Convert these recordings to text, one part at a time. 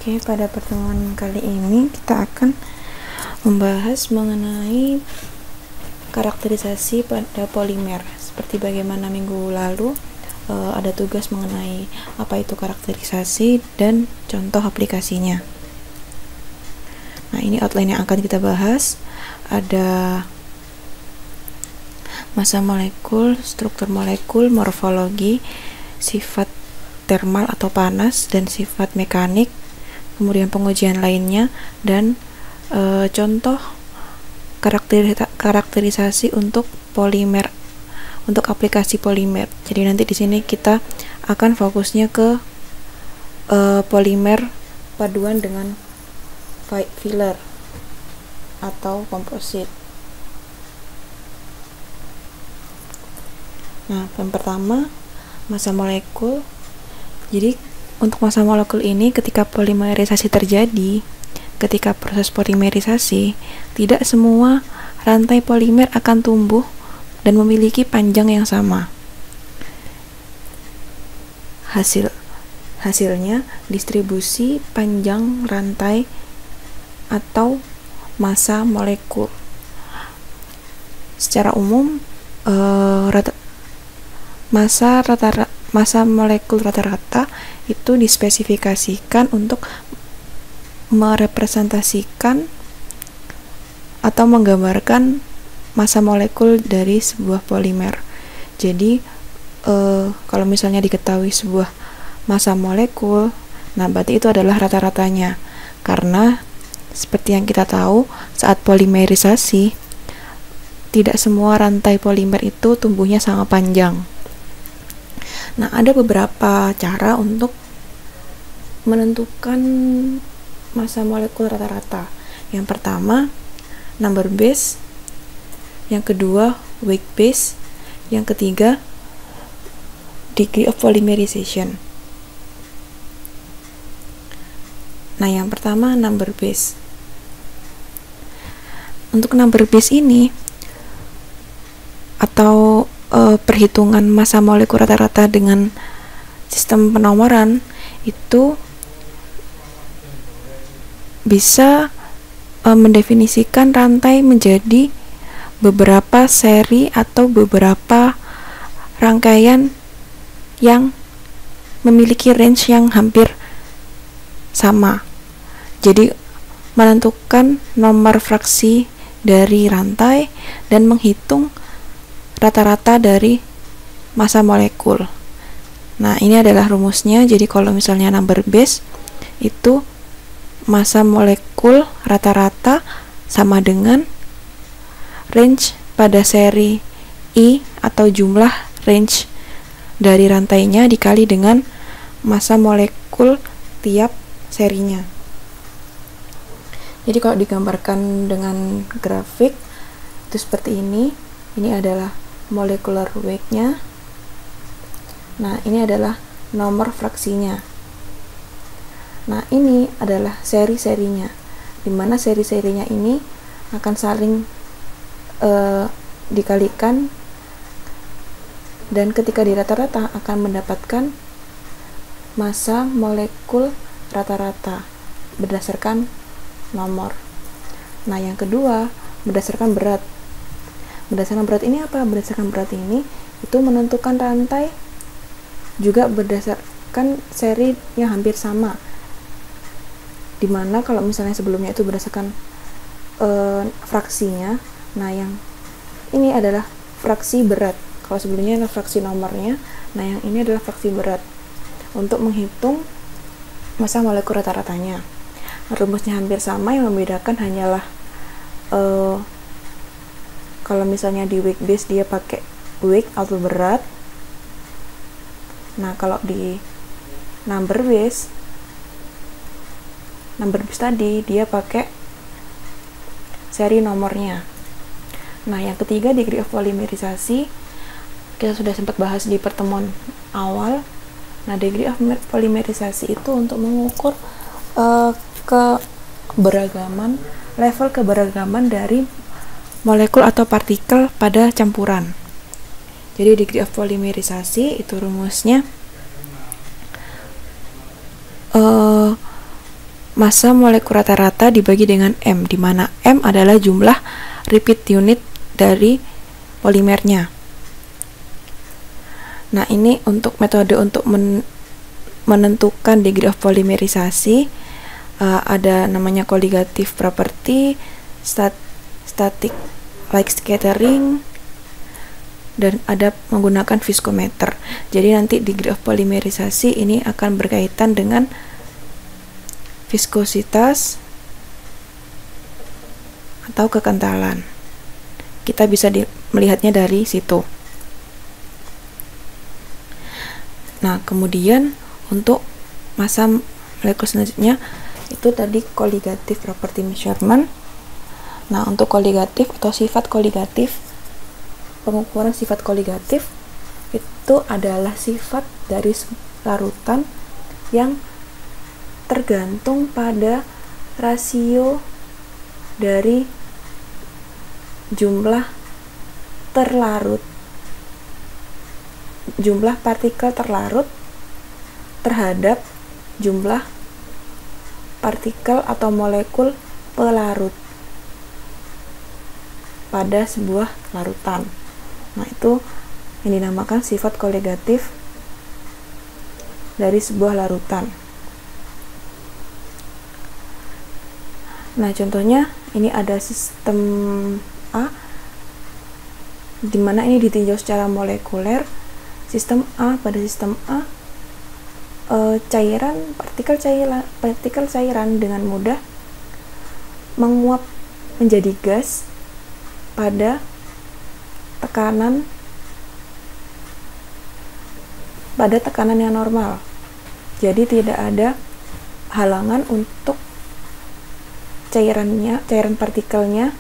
Oke, pada pertemuan kali ini kita akan membahas mengenai karakterisasi pada polimer. Seperti bagaimana minggu lalu ada tugas mengenai apa itu karakterisasi dan contoh aplikasinya. Nah, ini outline yang akan kita bahas. Ada massa molekul, struktur molekul, morfologi, sifat termal atau panas, dan sifat mekanik, kemudian pengujian lainnya, dan contoh karakterisasi untuk polimer, untuk aplikasi polimer. Jadi nanti di sini kita akan fokusnya ke polimer paduan dengan filler atau komposit. Nah, yang pertama, massa molekul. Jadi untuk massa molekul ini, ketika polimerisasi terjadi, ketika proses polimerisasi, tidak semua rantai polimer akan tumbuh dan memiliki panjang yang sama. Hasilnya distribusi panjang rantai atau massa molekul. Secara umum, massa molekul rata-rata itu dispesifikasikan untuk merepresentasikan atau menggambarkan massa molekul dari sebuah polimer. Jadi kalau misalnya diketahui sebuah massa molekul, nah berarti itu adalah rata-ratanya. Karena seperti yang kita tahu, saat polimerisasi tidak semua rantai polimer itu tumbuhnya sangat panjang. Nah, ada beberapa cara untuk menentukan massa molekul rata-rata. Yang pertama, number base. Yang kedua, weight base. Yang ketiga, degree of polymerization. Nah, yang pertama, number base. Untuk number base ini, atau perhitungan massa molekul rata-rata dengan sistem penomoran, itu bisa mendefinisikan rantai menjadi beberapa seri atau beberapa rangkaian yang memiliki range yang hampir sama. Jadi menentukan nomor fraksi dari rantai dan menghitung rata-rata dari massa molekul. Nah, ini adalah rumusnya. Jadi kalau misalnya number base itu massa molekul rata-rata sama dengan range pada seri I atau jumlah range dari rantainya dikali dengan massa molekul tiap serinya. Jadi kalau digambarkan dengan grafik itu seperti ini. Ini adalah molecular weight-nya. Nah, ini adalah nomor fraksinya. Nah, ini adalah seri-serinya, di mana seri-serinya ini akan saling dikalikan, dan ketika di rata-rata akan mendapatkan massa molekul rata-rata berdasarkan nomor. Nah, yang kedua, berdasarkan berat. Berdasarkan berat ini apa? Berdasarkan berat ini itu menentukan rantai juga berdasarkan seri yang hampir sama. Dimana kalau misalnya sebelumnya itu berdasarkan fraksinya, nah yang ini adalah fraksi berat. Kalau sebelumnya adalah fraksi nomornya, nah yang ini adalah fraksi berat untuk menghitung massa molekul rata-ratanya. Rumusnya hampir sama, yang membedakan hanyalah kalau misalnya di weight base dia pakai weight atau berat. Nah, kalau di number base tadi dia pakai seri nomornya. Nah, yang ketiga, degree of polymerization. Kita sudah sempat bahas di pertemuan awal. Nah, degree of polymerization itu untuk mengukur level keberagaman dari molekul atau partikel pada campuran. Jadi degree of polymerization itu rumusnya massa molekul rata-rata dibagi dengan M, di mana M adalah jumlah repeat unit dari polimernya. Nah, ini untuk metode untuk menentukan degree of polymerisasi. Ada namanya colligative property, static like scattering, dan ada menggunakan viskometer. Jadi nanti degree of polymerisasi ini akan berkaitan dengan viskositas atau kekentalan. Kita bisa melihatnya dari situ. Nah, kemudian untuk massa molekul selanjutnya itu tadi colligative property measurement. Nah, untuk colligative atau sifat colligative, pengukuran sifat colligative itu adalah sifat dari larutan yang tergantung pada rasio dari jumlah partikel terlarut terhadap jumlah partikel atau molekul pelarut pada sebuah larutan. Nah, itu yang dinamakan sifat colligative dari sebuah larutan. Nah, contohnya ini ada sistem A, di mana ini ditinjau secara molekuler. Sistem A, pada sistem A partikel cairan dengan mudah menguap menjadi gas pada tekanan yang normal. Jadi tidak ada halangan untuk cairan partikelnya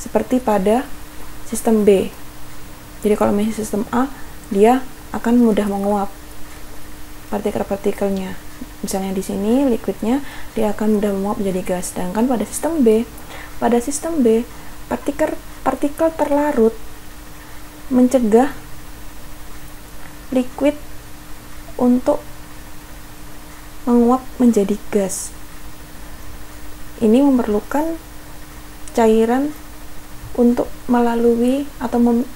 seperti pada sistem B. Jadi kalau misalnya sistem A, dia akan mudah menguap partikel-partikelnya. Misalnya di sini liquidnya, dia akan mudah menguap menjadi gas. Sedangkan pada sistem B, partikel terlarut mencegah liquid untuk menguap menjadi gas. Ini memerlukan cairan untuk melalui atau untuk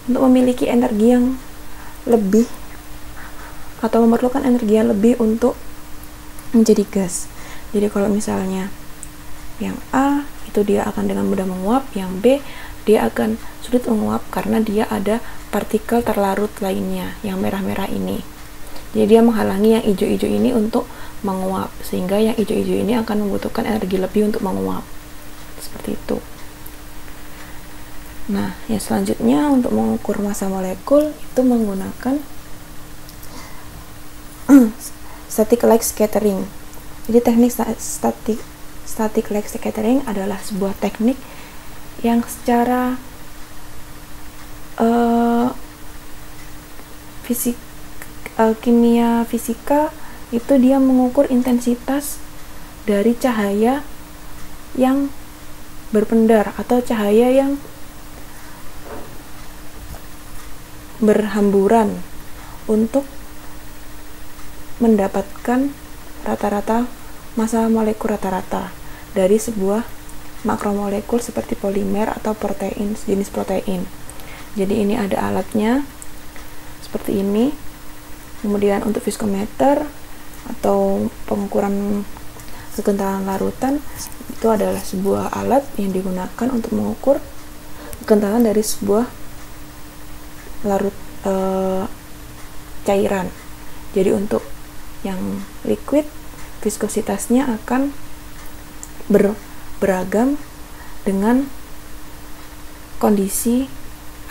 memiliki energi yang lebih atau memerlukan energi yang lebih untuk menjadi gas. Jadi kalau misalnya yang A itu dia akan dengan mudah menguap, yang B dia akan sulit menguap karena dia ada partikel terlarut lainnya yang merah-merah ini. Jadi dia menghalangi yang hijau-hijau ini untuk menguap, sehingga yang hijau-hijau ini akan membutuhkan energi lebih untuk menguap. Seperti itu. Nah, yang selanjutnya untuk mengukur massa molekul itu menggunakan static like scattering. Jadi teknik static like scattering adalah sebuah teknik yang secara kimia fisika itu dia mengukur intensitas dari cahaya yang berpendar atau cahaya yang berhamburan untuk mendapatkan rata-rata massa molekul rata-rata dari sebuah makromolekul seperti polimer atau protein, jenis protein. Jadi ini ada alatnya seperti ini. Kemudian untuk viskometer atau pengukuran kekentalan larutan itu adalah sebuah alat yang digunakan untuk mengukur kekentalan dari sebuah larut cairan. Jadi untuk yang liquid viskositasnya akan beragam dengan kondisi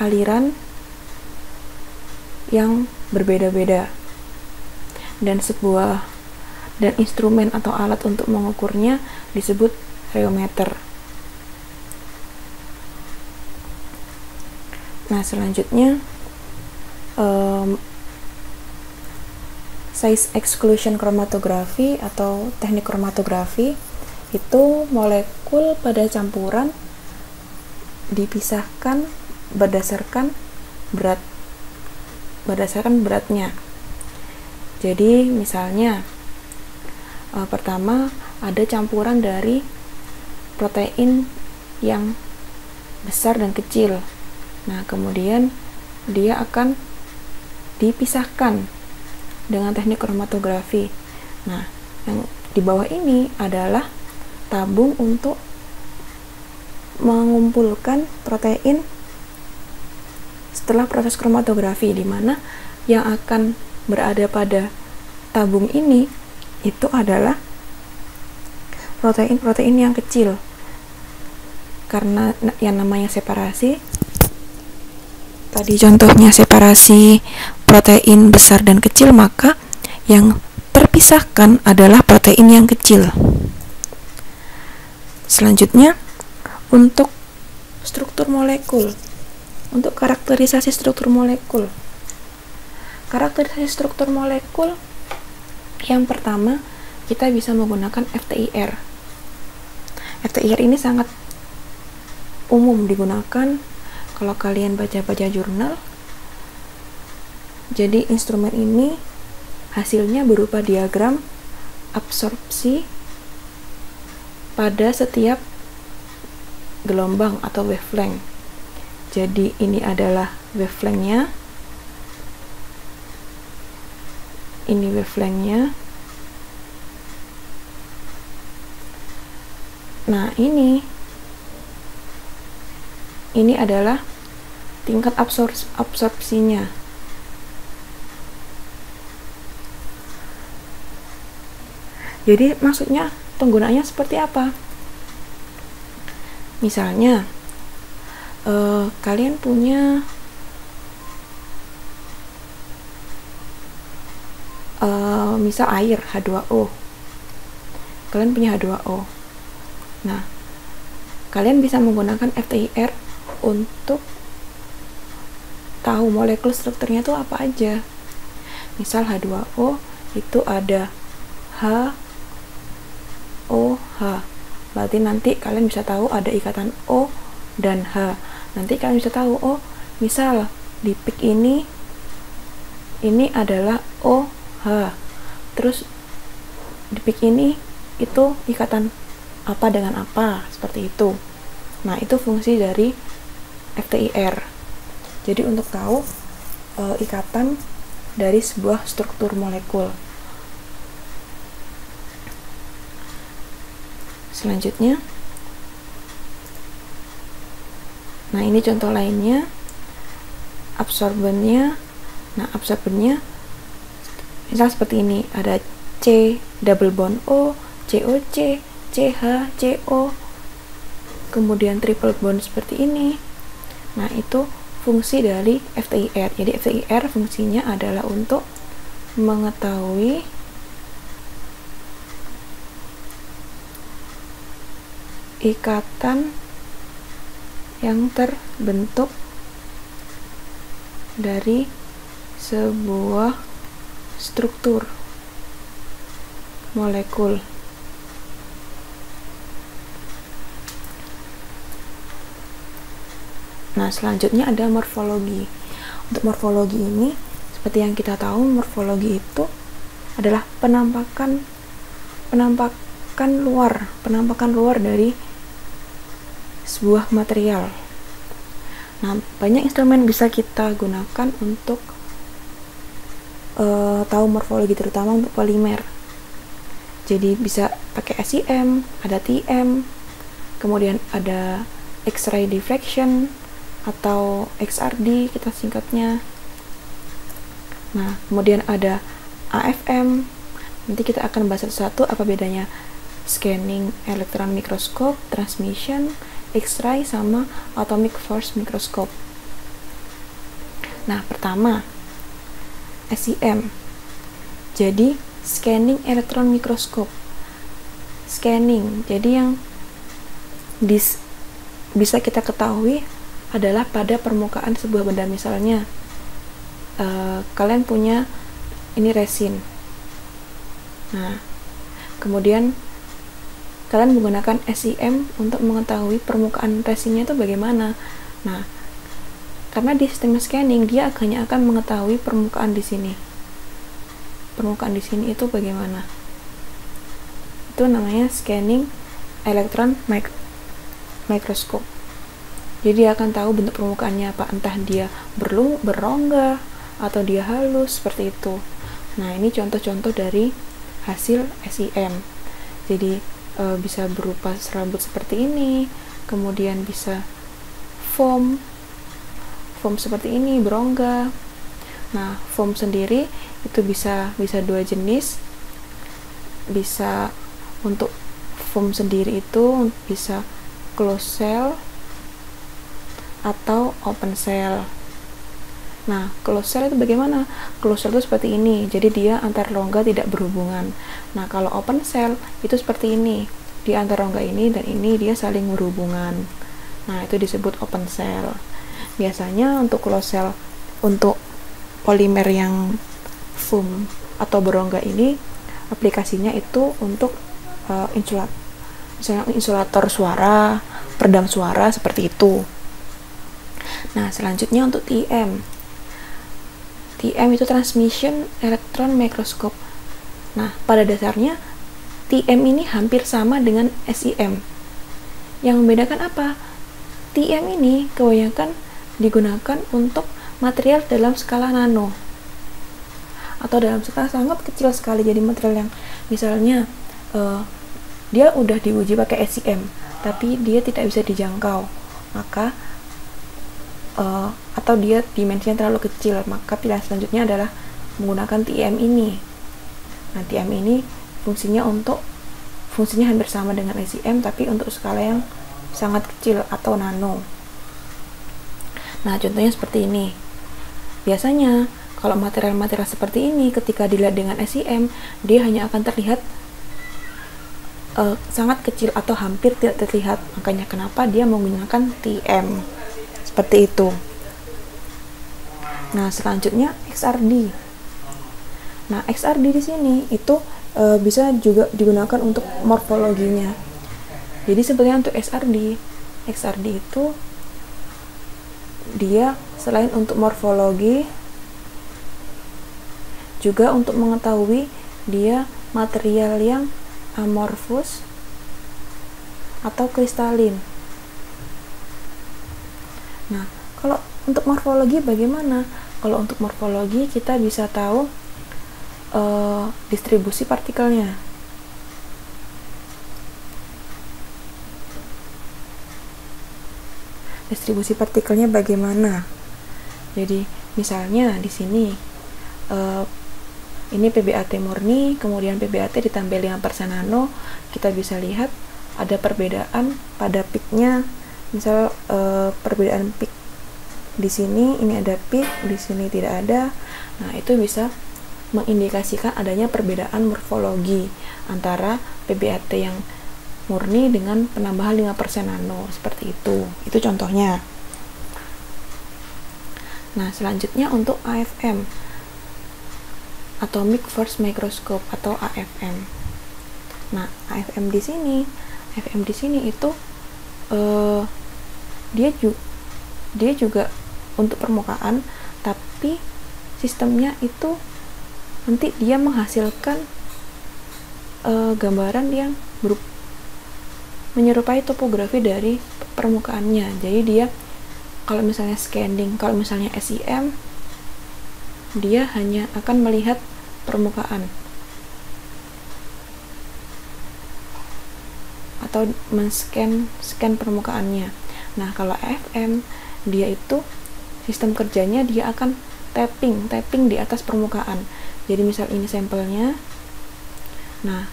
aliran yang berbeda-beda, dan instrumen atau alat untuk mengukurnya disebut rheometer. Nah, selanjutnya size exclusion chromatography atau teknik kromatografi itu molekul pada campuran dipisahkan berdasarkan beratnya. Jadi misalnya Pertama, ada campuran dari protein yang besar dan kecil. Nah, kemudian dia akan dipisahkan dengan teknik kromatografi. Nah, yang di bawah ini adalah tabung untuk mengumpulkan protein setelah proses kromatografi, di mana yang akan berada pada tabung ini itu adalah protein-protein yang kecil. Karena yang namanya separasi, tadi contohnya separasi protein besar dan kecil, maka yang terpisahkan adalah protein yang kecil. Selanjutnya, untuk struktur molekul, untuk karakterisasi struktur molekul. Karakterisasi struktur molekul yang pertama, kita bisa menggunakan FTIR. FTIR ini sangat umum digunakan kalau kalian baca-baca jurnal. Jadi instrumen ini hasilnya berupa diagram absorpsi pada setiap gelombang atau wavelength. Jadi ini adalah wavelengthnya, ini wavelengthnya. Nah, ini adalah tingkat absorpsinya. Jadi maksudnya penggunaannya seperti apa? Misalnya kalian punya misal air H2O. Kalian punya H2O. Nah, kalian bisa menggunakan FTIR untuk tahu molekul strukturnya itu apa aja. Misal H2O itu ada HOH. Berarti nanti kalian bisa tahu ada ikatan O dan H. Nanti kalian bisa tahu, oh, misal di peak ini adalah OH. Terus di peak ini itu ikatan apa dengan apa, seperti itu. Nah, itu fungsi dari FTIR. Jadi untuk tahu ikatan dari sebuah struktur molekul. Selanjutnya, nah ini contoh lainnya, absorbennya. Nah, absorbennya misal seperti ini, ada C double bond O, COC, CH, CO, kemudian triple bond seperti ini. Nah, itu fungsi dari FTIR. Jadi FTIR fungsinya adalah untuk mengetahui ikatan yang terbentuk dari sebuah struktur molekul. Nah, selanjutnya ada morfologi. Untuk morfologi ini, seperti yang kita tahu, morfologi itu adalah penampakan luar dari sebuah material. Nah, banyak instrumen bisa kita gunakan untuk tahu morfologi, terutama untuk polimer. Jadi bisa pakai SEM, ada TM, kemudian ada X-ray diffraction atau XRD kita singkatnya. Nah, kemudian ada AFM. Nanti kita akan bahas satu-satu apa bedanya scanning electron microscope, transmission, X-ray sama atomic force microscope. Nah, pertama SEM. Jadi scanning electron microscope. Scanning. Jadi yang bisa kita ketahui adalah pada permukaan sebuah benda. Misalnya kalian punya ini resin. Nah, kemudian kalian menggunakan SEM untuk mengetahui permukaan resinnya itu bagaimana. Nah, karena di sistem scanning dia hanya akan mengetahui permukaan di sini. Permukaan di sini itu bagaimana. itu namanya scanning electron microscope. Jadi dia akan tahu bentuk permukaannya apa, entah dia berongga atau dia halus, seperti itu. Nah, ini contoh-contoh dari hasil SEM. Jadi bisa berupa serabut seperti ini, kemudian bisa foam seperti ini, berongga. Nah, foam sendiri itu bisa dua jenis. Bisa untuk foam sendiri itu bisa closed cell atau open cell. Nah, closed cell itu bagaimana? Closed cell itu seperti ini, jadi dia antar rongga tidak berhubungan. Nah, kalau open cell itu seperti ini, di antar rongga ini dan ini dia saling berhubungan. Nah, itu disebut open cell. Biasanya untuk closed cell, untuk polimer yang foam atau berongga ini, aplikasinya itu untuk misalnya insulator suara, peredam suara, seperti itu. Nah, selanjutnya untuk TEM. TEM itu Transmission Electron Microscope. Nah, pada dasarnya TEM ini hampir sama dengan SEM. Yang membedakan apa? TEM ini kebanyakan digunakan untuk material dalam skala nano atau dalam skala sangat kecil sekali. Jadi material yang misalnya dia udah diuji pakai SEM, tapi dia tidak bisa dijangkau, maka atau dia dimensinya terlalu kecil, maka pilihan selanjutnya adalah menggunakan TEM ini. Nah, TEM ini fungsinya hampir sama dengan SEM, tapi untuk skala yang sangat kecil atau nano. Nah, contohnya seperti ini. Biasanya kalau material-material seperti ini ketika dilihat dengan SEM, dia hanya akan terlihat sangat kecil atau hampir tidak terlihat. Makanya kenapa dia menggunakan TEM seperti itu. Nah, selanjutnya XRD. Nah, XRD di sini itu bisa juga digunakan untuk morfologinya. Jadi sebenarnya untuk XRD itu dia selain untuk morfologi juga untuk mengetahui dia material yang amorfus atau kristalin. Nah, kalau untuk morfologi bagaimana? Kalau untuk morfologi kita bisa tahu distribusi partikelnya. Distribusi partikelnya bagaimana? Jadi misalnya di sini ini PBAT murni, kemudian PBAT ditambah 5% nano, kita bisa lihat ada perbedaan pada peaknya. Misal perbedaan peak di sini, ini ada peak, di sini tidak ada. Nah, itu bisa mengindikasikan adanya perbedaan morfologi antara PBAT yang murni dengan penambahan 5% nano, seperti itu. Itu contohnya. Nah, selanjutnya untuk AFM, Atomic Force Microscope atau AFM. Nah, AFM di sini itu dia juga untuk permukaan, tapi sistemnya itu nanti dia menghasilkan gambaran yang menyerupai topografi dari permukaannya. Jadi dia kalau misalnya scanning, kalau misalnya SEM, dia hanya akan melihat permukaan atau scan permukaannya. Nah, kalau AFM dia itu sistem kerjanya dia akan tapping di atas permukaan. Jadi misal ini sampelnya. Nah,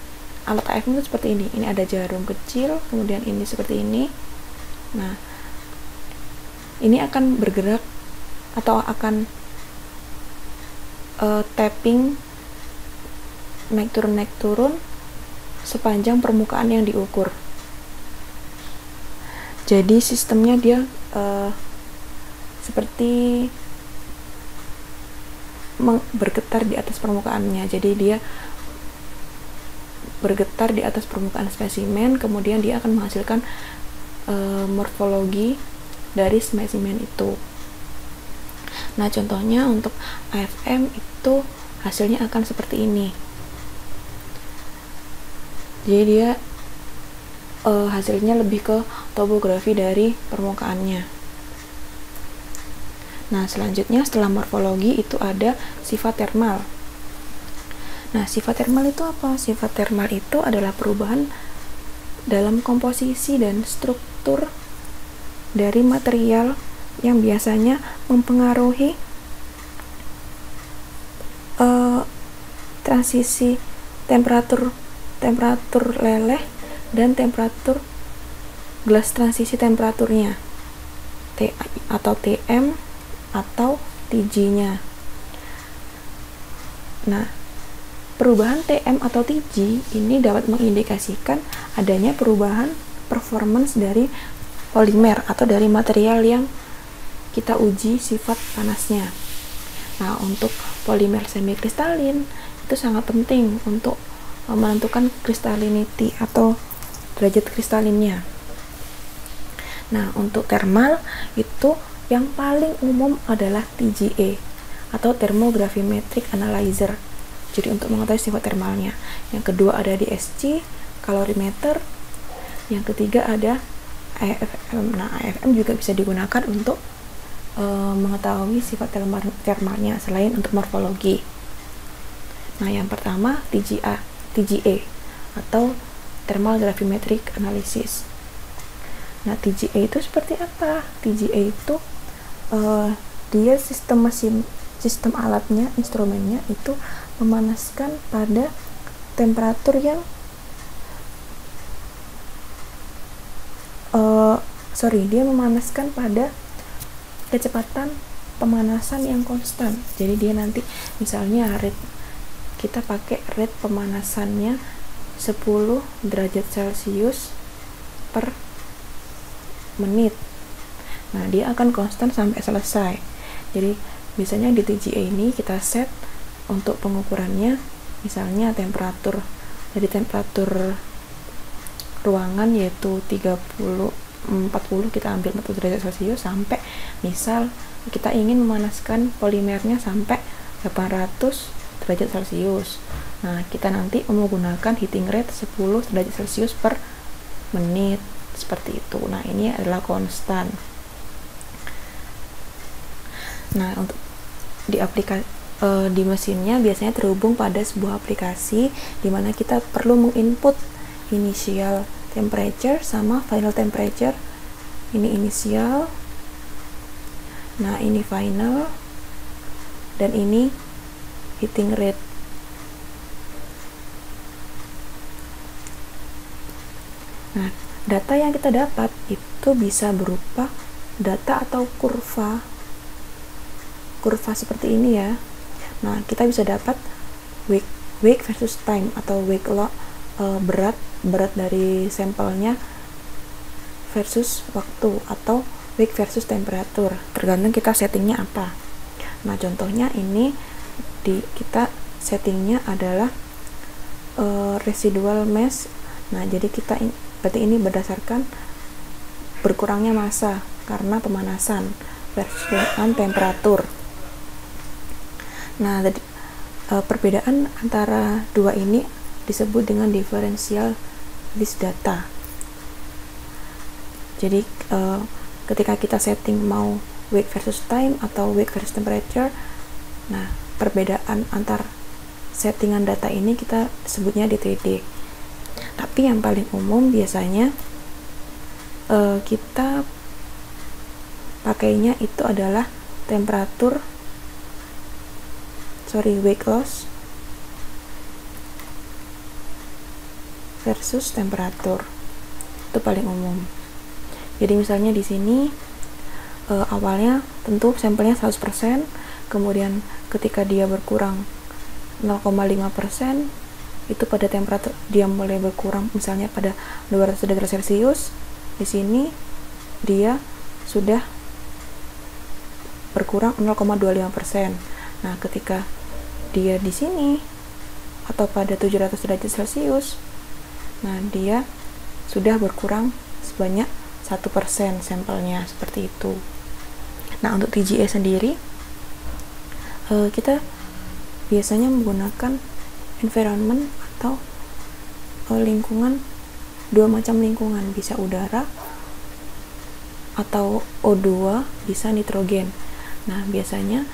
alat AFM itu seperti ini. Ini ada jarum kecil, kemudian ini seperti ini. Nah, ini akan bergerak atau akan tapping naik turun sepanjang permukaan yang diukur. Jadi sistemnya dia seperti bergetar di atas permukaannya. Jadi dia bergetar di atas permukaan spesimen, kemudian dia akan menghasilkan morfologi dari spesimen itu. Nah, contohnya untuk AFM itu hasilnya akan seperti ini. Jadi dia hasilnya lebih ke topografi dari permukaannya. Nah, selanjutnya setelah morfologi itu ada sifat termal. Nah, sifat termal itu apa? Sifat termal itu adalah perubahan dalam komposisi dan struktur dari material yang biasanya mempengaruhi transisi temperatur leleh dan temperatur gelas transisi temperaturnya, atau TM atau TG-nya. Nah, perubahan TM atau TG ini dapat mengindikasikan adanya perubahan performance dari polimer atau dari material yang kita uji sifat panasnya. Nah, untuk polimer semikristalin itu sangat penting untuk menentukan cristalinity atau derajat kristalinnya. Nah, untuk thermal itu yang paling umum adalah TGA atau thermogravimetric analyzer. Jadi untuk mengetahui sifat thermalnya. Yang kedua ada DSC, calorimeter. Yang ketiga ada AFM. Nah, AFM juga bisa digunakan untuk mengetahui sifat thermalnya selain untuk morfologi. Nah, yang pertama TGA atau thermal gravimetric analysis. Nah, TGA itu seperti apa? TGA itu dia sistem alatnya, instrumennya itu memanaskan pada temperatur yang dia memanaskan pada kecepatan pemanasan yang konstan. Jadi dia nanti misalnya kita pakai rate pemanasannya 10 derajat Celcius per menit. Nah, dia akan konstan sampai selesai. Jadi biasanya di TGA ini kita set untuk pengukurannya misalnya temperatur ruangan yaitu 40 kita ambil 40 derajat Celcius sampai misal kita ingin memanaskan polimernya sampai 800 derajat Celcius. Nah, kita nanti menggunakan heating rate 10 derajat Celcius per menit seperti itu. Nah, ini adalah konstan. Nah, untuk di mesinnya biasanya terhubung pada sebuah aplikasi di mana kita perlu menginput initial temperature sama final temperature. Ini initial, nah ini final, dan ini heating rate. Nah, data yang kita dapat itu bisa berupa data atau kurva seperti ini ya. Nah, kita bisa dapat wake versus time atau wake law, berat dari sampelnya versus waktu, atau wake versus temperatur, tergantung kita settingnya apa. Nah, contohnya ini kita settingnya adalah residual mass. Nah, jadi berarti ini berdasarkan berkurangnya massa karena pemanasan versus dengan temperatur. Nah, perbedaan antara dua ini disebut dengan differential this data. Jadi ketika kita setting mau wake versus time atau wake versus temperature, nah perbedaan antar settingan data ini kita sebutnya DTD. Tapi yang paling umum biasanya kita pakainya itu adalah wake loss versus temperatur. Itu paling umum. Jadi misalnya di sini awalnya tentu sampelnya 100%, kemudian ketika dia berkurang 0,5%, itu pada temperatur dia mulai berkurang misalnya pada 200 derajat Celcius. Di sini dia sudah berkurang 0,25%. Nah, ketika dia di sini atau pada 700 derajat Celcius, nah dia sudah berkurang sebanyak 1% sampelnya, seperti itu. Nah, untuk TGA sendiri kita biasanya menggunakan environment atau lingkungan, dua macam lingkungan, bisa udara atau O2, bisa nitrogen. Nah, biasanya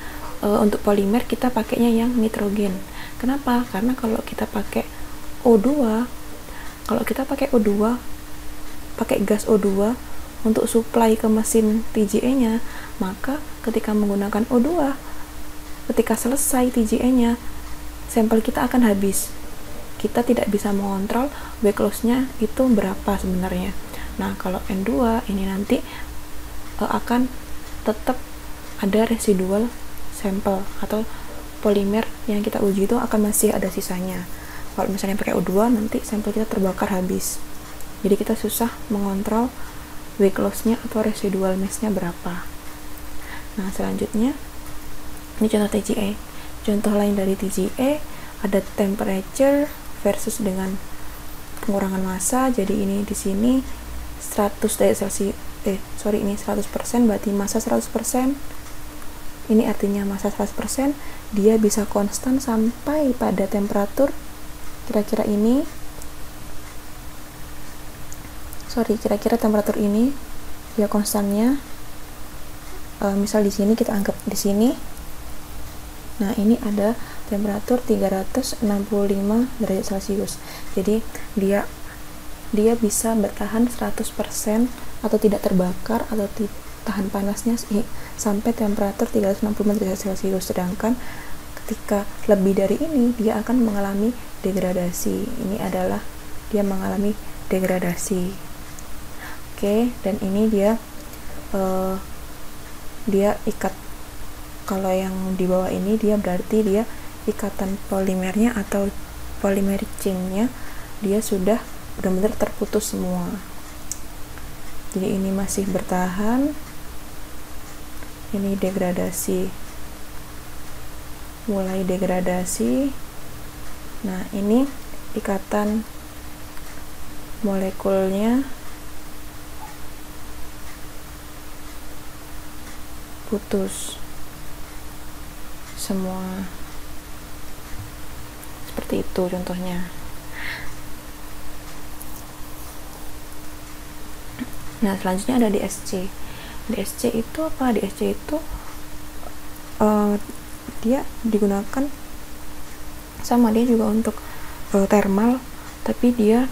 untuk polimer kita pakainya yang nitrogen. Kenapa? Karena kalau kita pakai O2, pakai gas O2 untuk supply ke mesin TGA-nya, maka ketika menggunakan O2, ketika selesai TGA-nya, sampel kita akan habis. Kita tidak bisa mengontrol weight loss-nya itu berapa sebenarnya. Nah, kalau N2 ini nanti akan tetap ada residual sampel atau polimer yang kita uji itu akan masih ada sisanya. Kalau misalnya pakai O2, nanti sampel kita terbakar habis. Jadi kita susah mengontrol weight loss-nya atau residual mass-nya berapa. Nah, selanjutnya ini contoh TGA. Contoh lain dari TGA ada temperature versus dengan pengurangan massa. Jadi ini di sini 100 derajat Celcius, ini 100%, berarti massa 100%. Ini artinya massa 100%, dia bisa konstan sampai pada temperatur kira-kira temperatur ini dia konstannya. Misal di sini kita anggap di sini. Nah, ini ada temperatur 365 derajat Celcius. Jadi dia bisa bertahan 100% atau tidak terbakar atau tahan panasnya sampai temperatur 365 derajat Celcius. Sedangkan ketika lebih dari ini, dia akan mengalami degradasi. Ini adalah dia mengalami degradasi. Oke, dan ini dia ikat. Kalau yang di bawah ini dia berarti dia ikatan polimernya atau polymer chain-nya dia sudah benar-benar terputus semua. Jadi ini masih bertahan, ini degradasi, mulai degradasi. Nah, ini ikatan molekulnya putus semua, seperti itu contohnya. Nah, selanjutnya ada DSC. DSC itu apa? DSC itu dia digunakan sama, dia juga untuk thermal, tapi dia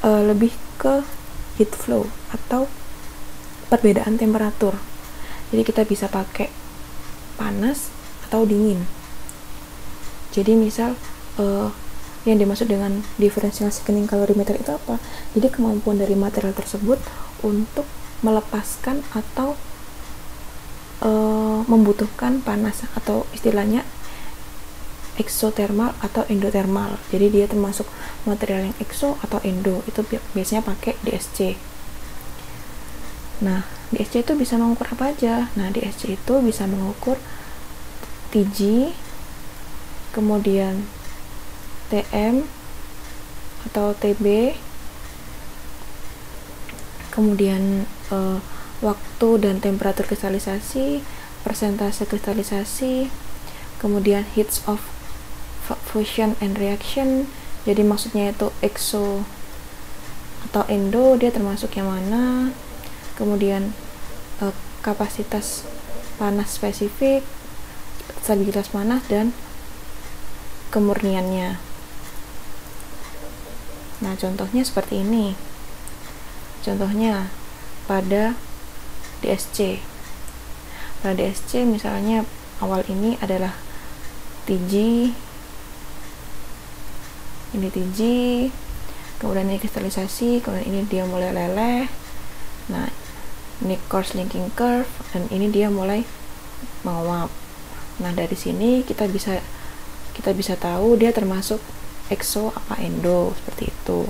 lebih ke heat flow atau perbedaan temperatur. Jadi kita bisa pakai panas atau dingin. Jadi misal yang dimaksud dengan differential scattering calorimeter itu apa? Jadi kemampuan dari material tersebut untuk melepaskan atau membutuhkan panas, atau istilahnya exothermal atau endothermal. Jadi dia termasuk material yang exo atau endo, itu biasanya pakai DSC. Nah, DSC itu bisa mengukur apa aja? Nah, DSC itu bisa mengukur TG, kemudian TM atau TB, kemudian waktu dan temperatur kristalisasi, persentase kristalisasi, kemudian heats of fusion and reaction. Jadi maksudnya itu exo atau endo, dia termasuk yang mana, kemudian kapasitas panas spesifik, stabilitas panas, dan kemurniannya. Nah, contohnya seperti ini. Contohnya pada DSC. Pada DSC misalnya awal ini adalah TG, ini TG, kemudian ini kristalisasi, kemudian ini dia mulai leleh. Nah, ini coarse linking curve, dan ini dia mulai menguap. Nah, dari sini kita bisa tahu dia termasuk exo apa endo, seperti itu.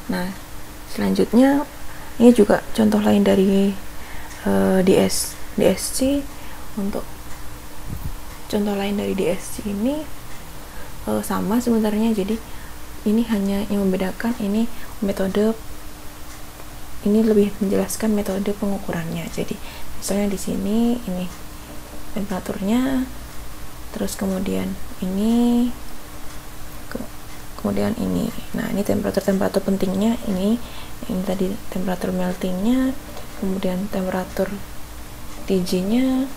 Nah, selanjutnya ini juga contoh lain dari DSC. Untuk contoh lain dari DSC ini sama sebenarnya. Jadi ini hanya yang membedakan, ini metode, ini lebih menjelaskan metode pengukurannya. Jadi misalnya di sini ini temperaturnya, terus kemudian ini kemudian ini. Nah, ini temperatur pentingnya ini tadi temperatur meltingnya, kemudian temperatur TJ-nya.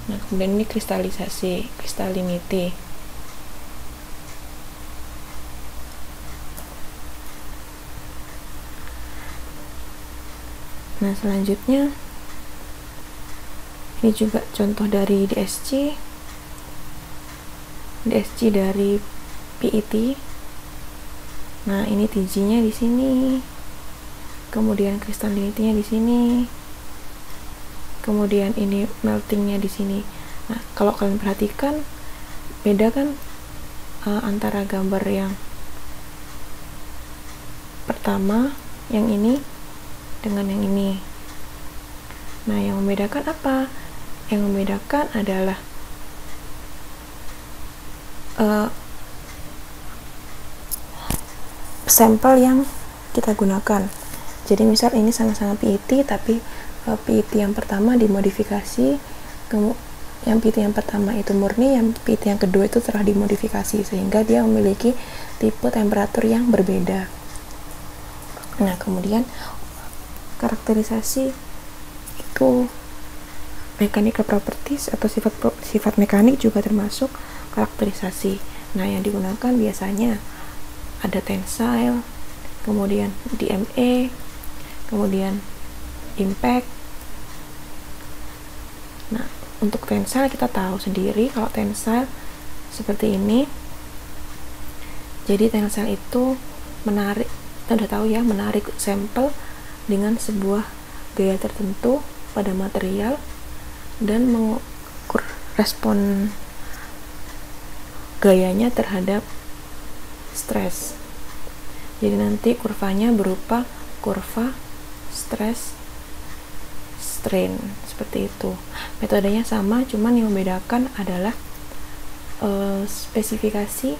Nah, kemudian ini kristalisasi, kristalinity. Nah, selanjutnya ini juga contoh dari DSC dari PET. Nah, ini TJ-nya di sini, kemudian kristalinity-nya di sini, kemudian ini meltingnya di sini. Nah, kalau kalian perhatikan beda kan antara gambar yang pertama yang ini dengan yang ini. Nah, yang membedakan apa? Yang membedakan adalah sampel yang kita gunakan. Jadi misal ini sama-sama PET, tapi PET yang pertama dimodifikasi, yang PET yang pertama itu murni, yang PET yang kedua itu telah dimodifikasi sehingga dia memiliki tipe temperatur yang berbeda. Nah, kemudian karakterisasi itu mechanical properties atau sifat mekanik juga termasuk karakterisasi. Nah, yang digunakan biasanya ada tensile, kemudian DMA, kemudian impact. Nah, untuk tensile kita tahu sendiri kalau tensile seperti ini. Jadi tensile itu menarik, kita udah tahu ya, menarik sampel dengan sebuah gaya tertentu pada material dan mengukur respon gayanya terhadap stres. Jadi nanti kurvanya berupa kurva stress strain seperti itu. Metodenya sama, cuman yang membedakan adalah spesifikasi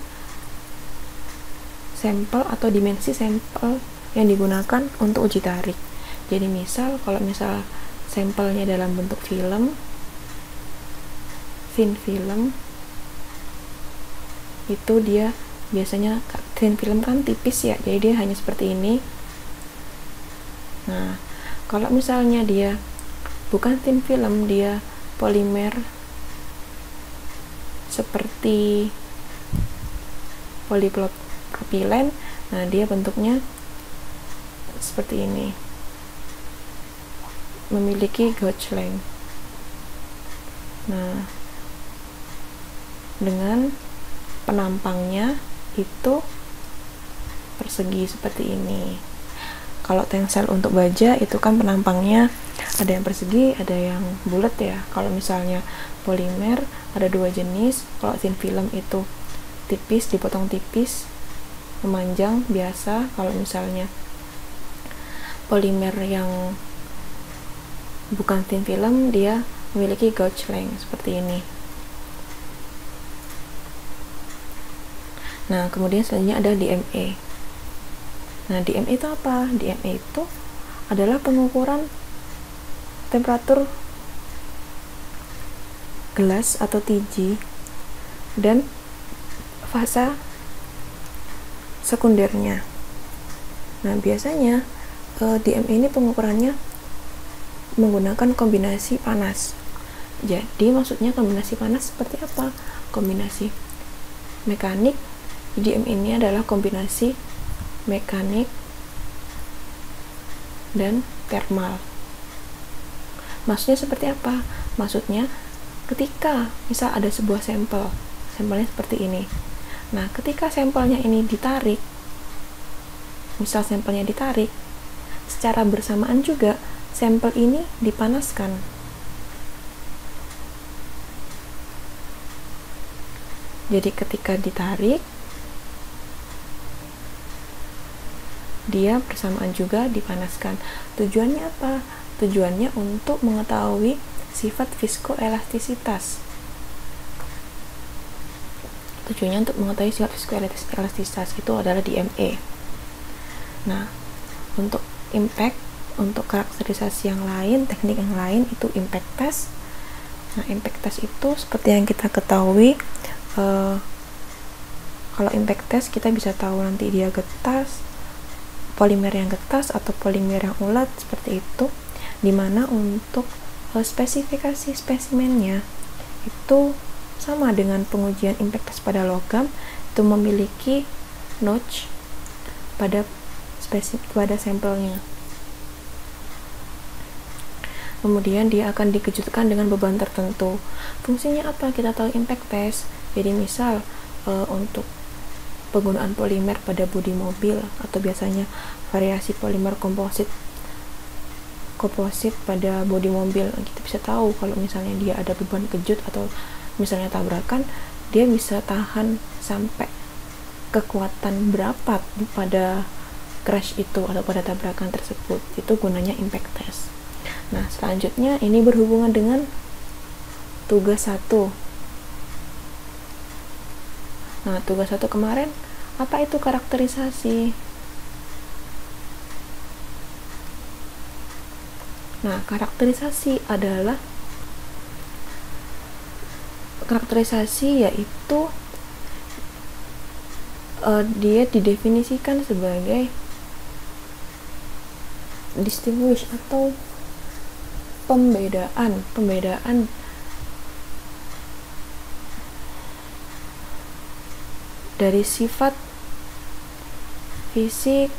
sampel atau dimensi sampel yang digunakan untuk uji tarik. Jadi misal kalau misal sampelnya dalam bentuk film, thin film, itu dia biasanya thin film kan tipis ya, jadi dia hanya seperti ini. Nah, kalau misalnya dia bukan thin film, dia polimer seperti polipropilen, nah dia bentuknya seperti ini, memiliki gauge length. Nah, dengan penampangnya itu persegi seperti ini. Kalau tensile untuk baja itu kan penampangnya ada yang persegi, ada yang bulat ya. Kalau misalnya polimer ada dua jenis. Kalau thin film itu tipis, dipotong tipis, memanjang biasa. Kalau misalnya polimer yang bukan thin film, dia memiliki gauge length seperti ini. Nah, kemudian selanjutnya ada DMA. Nah, DMA itu apa? DMA itu adalah pengukuran temperatur gelas atau TJ dan fasa sekundernya. Nah, biasanya DMA ini pengukurannya menggunakan kombinasi panas. Jadi maksudnya kombinasi panas seperti apa? Kombinasi mekanik. DMA ini adalah kombinasi mekanik dan thermal. Maksudnya seperti apa? Maksudnya ketika misal ada sebuah sampelnya seperti ini. Nah, ketika sampelnya ini ditarik, misal sampelnya ditarik, secara bersamaan juga sampel ini dipanaskan. Jadi ketika ditarik, dia bersamaan juga dipanaskan. Tujuannya apa? Tujuannya untuk mengetahui sifat viskoelastisitas. Tujuannya untuk mengetahui sifat viskoelastisitas itu adalah DMA. Nah, untuk impact, untuk karakterisasi yang lain, teknik yang lain itu impact test. Nah, impact test itu seperti yang kita ketahui Kalau impact test kita bisa tahu nanti dia getas, polimer yang getas atau polimer yang ulat seperti itu, dimana untuk spesifikasi spesimennya itu sama dengan pengujian impact test pada logam, itu memiliki notch pada sampelnya. Kemudian dia akan dikejutkan dengan beban tertentu. Fungsinya apa? Kita tahu impact test. Jadi misal untuk penggunaan polimer pada bodi mobil atau biasanya variasi polimer komposit pada bodi mobil, kita bisa tahu kalau misalnya dia ada beban kejut atau misalnya tabrakan, dia bisa tahan sampai kekuatan berapa pada crash itu atau pada tabrakan tersebut. Itu gunanya impact test. Nah, selanjutnya ini berhubungan dengan tugas 1. Nah, tugas 1 kemarin, apa itu karakterisasi? Nah, karakterisasi yaitu dia didefinisikan sebagai distinguish atau pembedaan dari sifat fisik,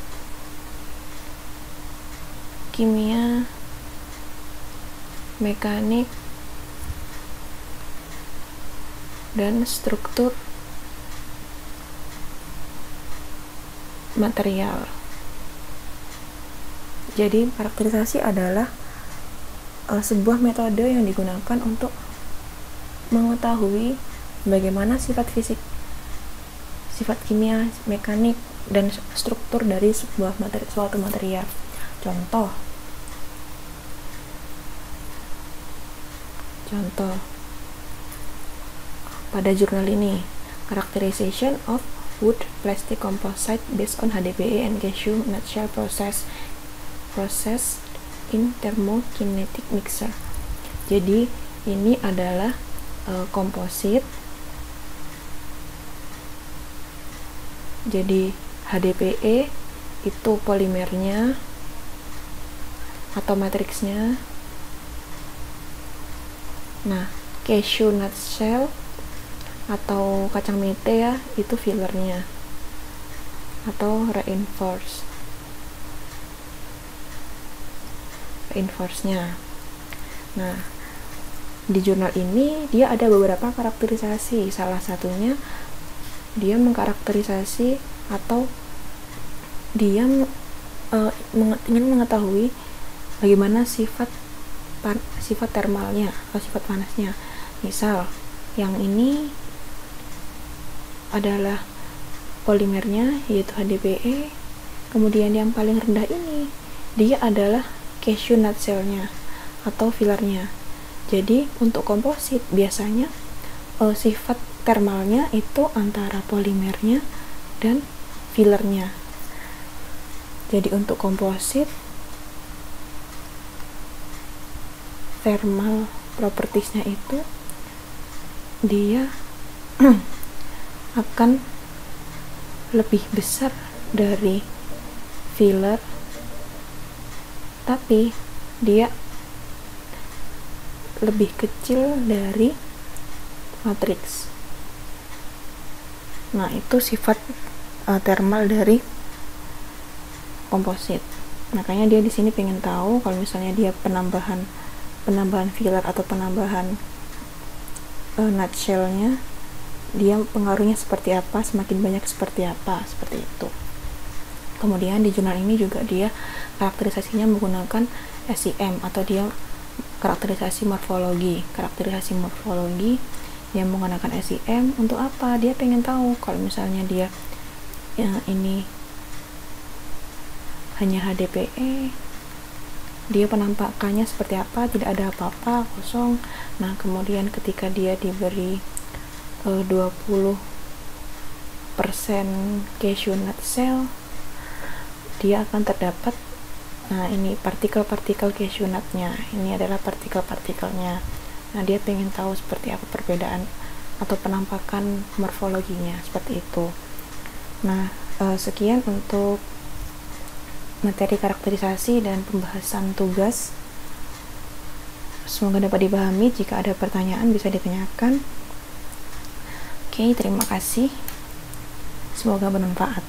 kimia, mekanik, dan struktur material. Jadi karakterisasi adalah sebuah metode yang digunakan untuk mengetahui bagaimana sifat fisik, sifat kimia, mekanik, dan struktur dari suatu material. Contoh pada jurnal ini, characterization of wood plastic composite based on HDPE and cashew nutshell process in thermokinetic mixer. Jadi ini adalah komposit. Jadi HDPE itu polimernya atau matriksnya. Nah, cashew nutshell atau kacang mete ya, itu fillernya atau reinforce-nya. Nah, di jurnal ini dia ada beberapa karakterisasi. Salah satunya dia mengkarakterisasi atau dia ingin mengetahui bagaimana sifat termalnya atau sifat panasnya. Misal yang ini adalah polimernya yaitu HDPE, kemudian yang paling rendah ini dia adalah cashew nutshell-nya atau fillernya. Jadi untuk komposit biasanya sifat termalnya itu antara polimernya dan fillernya. Jadi untuk komposit thermal propertiesnya itu dia akan lebih besar dari filler, tapi dia lebih kecil dari matriks. Nah, itu sifat thermal dari komposit. Makanya dia di sini pengen tahu kalau misalnya dia penambahan filler atau penambahan nutshell-nya, dia pengaruhnya seperti apa, semakin banyak seperti apa, seperti itu. Kemudian di jurnal ini juga dia karakterisasinya menggunakan SEM atau dia karakterisasi morfologi yang menggunakan SEM. Untuk apa? Dia pengen tahu kalau misalnya dia yang ini hanya HDPE, dia penampakannya seperti apa, tidak ada apa-apa, kosong. Nah, kemudian ketika dia diberi 20% cashew nut shell, dia akan terdapat, nah ini partikel-partikel cashew nutnya, ini adalah partikel-partikelnya. Nah, dia pengen tahu seperti apa perbedaan atau penampakan morfologinya, seperti itu. Nah, sekian untuk materi karakterisasi dan pembahasan tugas. Semoga dapat dipahami. Jika ada pertanyaan bisa ditanyakan. Oke, terima kasih. Semoga bermanfaat.